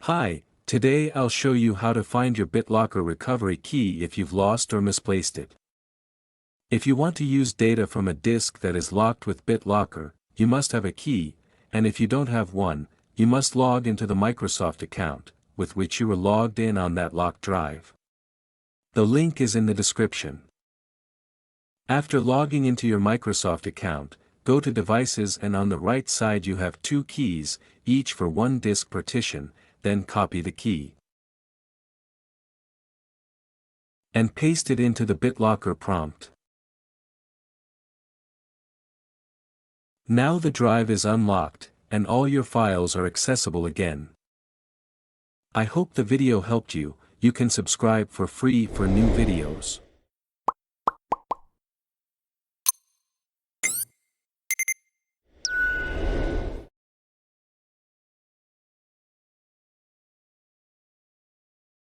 Hi, today I'll show you how to find your BitLocker recovery key if you've lost or misplaced it. If you want to use data from a disk that is locked with BitLocker, you must have a key, and if you don't have one, you must log into the Microsoft account, with which you were logged in on that locked drive. The link is in the description. After logging into your Microsoft account, go to Devices and on the right side you have two keys, each for one disk partition, then copy the key and paste it into the BitLocker prompt. Now the drive is unlocked, and all your files are accessible again. I hope the video helped you. You can subscribe for free for new videos.